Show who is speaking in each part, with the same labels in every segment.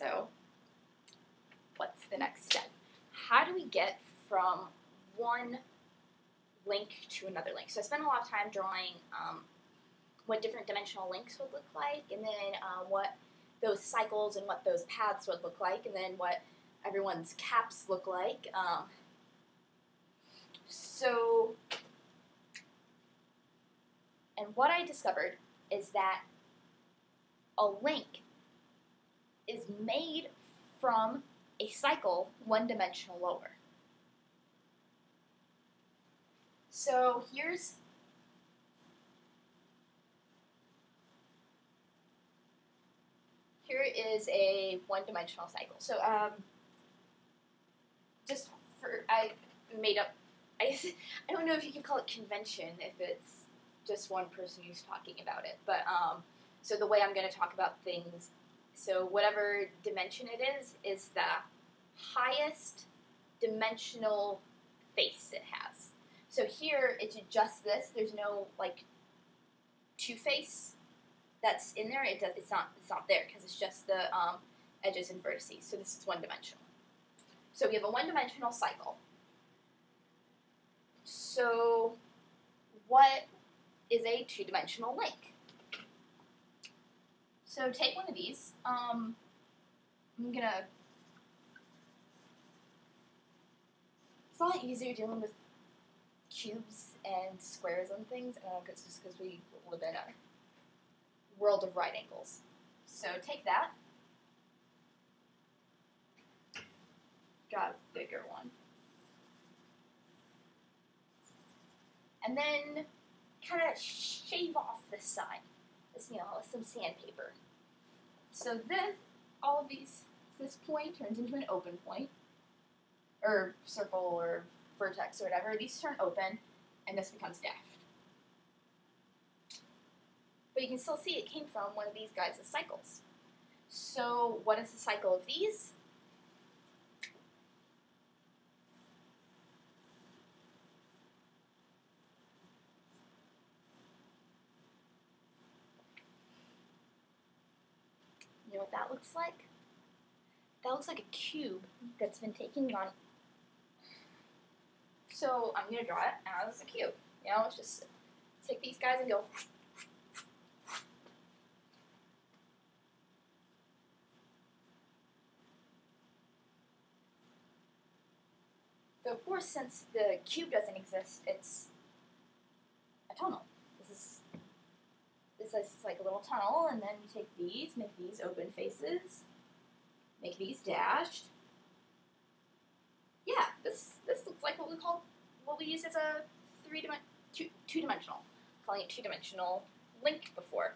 Speaker 1: So what's the next step? How do we get from one link to another link? So I spent a lot of time drawing what different dimensional links would look like, and then what those cycles and what those paths would look like, and then what everyone's caps look like. And what I discovered is that a link is made from a cycle one dimensional lower. So here is a one-dimensional cycle. So just for I made up. I don't know if you can call it convention if it's just one person who's talking about it, but so the way I'm going to talk about things. So whatever dimension it is the highest dimensional face it has. So here it's just this. There's no like two-face that's in there. It's not there because it's just the edges and vertices. So this is one-dimensional. So we have a one-dimensional cycle. So what is a two-dimensional link? So take one of these. I'm gonna. It's a lot easier dealing with cubes and squares and things, it's just because we live in a world of right angles. So take that. Got a bigger one. And then kind of shave off this side. This, with some sandpaper. So all of these, this point turns into an open point, or circle, or vertex, or whatever. These turn open, and this becomes dashed. But you can still see it came from one of these guys' cycles. So what is the cycle of these? You know what that looks like? That looks like a cube that's been taking on. So I'm going to draw it as a cube. Let's just take these guys and go. So of course, since the cube doesn't exist, it's a tunnel. This is like a little tunnel, and then you take these, make these open faces, make these dashed. Yeah, this looks like what we use as a two-dimensional, calling it two-dimensional link before.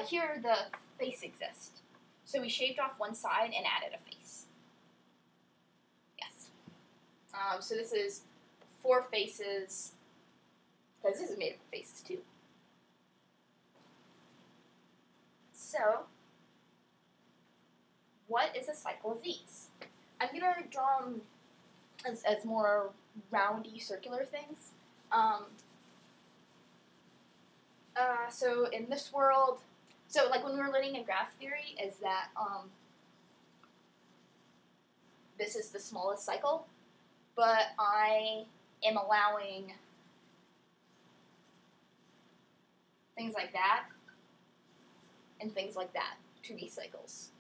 Speaker 1: Here the face exists, so we shaved off one side and added a face. Yes. So this is 4 faces, because this is made up of faces too. So, what is a cycle of these? I'm going to draw them as more roundy, circular things. So in this world, so like when we were learning in graph theory, is that this is the smallest cycle, but I am allowing things like that and things like that to be cycles.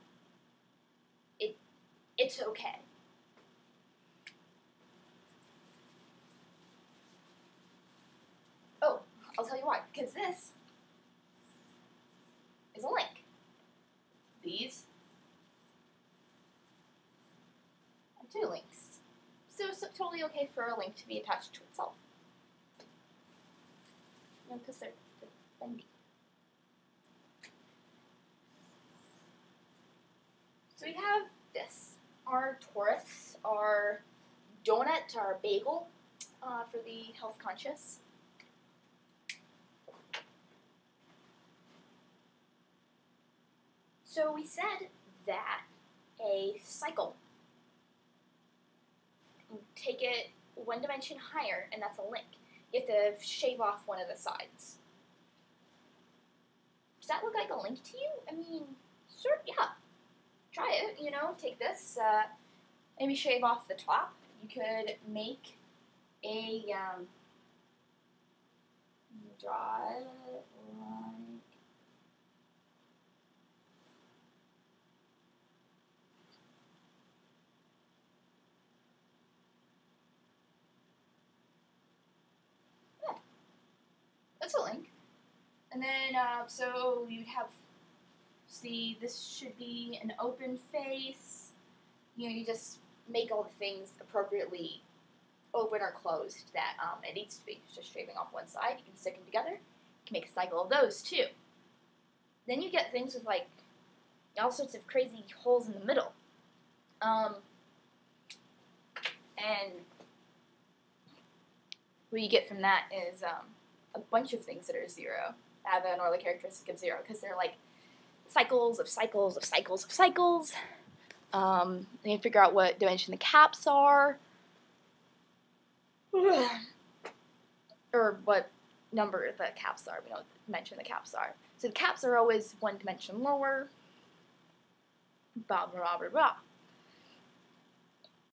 Speaker 1: It's okay. Oh, I'll tell you why. Because this is a link. These are 2 links. So it's totally okay for a link to be attached to itself. Because they're bendy. So we have this, our torus, our donut, our bagel, for the health conscious. So we said that a cycle, take it one dimension higher, and that's a link. You have to shave off one of the sides. Does that look like a link to you? I mean, sure, yeah. Try it, take this, maybe shave off the top. You could make a, draw it like, yeah, that's a link. And then, so you'd have, see, this should be an open face. You just make all the things appropriately open or closed that it needs to be. Just shaving off one side, you can stick them together. You can make a cycle of those too. Then you get things with like all sorts of crazy holes in the middle. And what you get from that is a bunch of things that are zero, have an Euler characteristic of zero, because they're like cycles of cycles of cycles of cycles. And you figure out what dimension the caps are, or what number the caps are. We know what dimension the caps are. So the caps are always one dimension lower. Blah blah blah blah blah.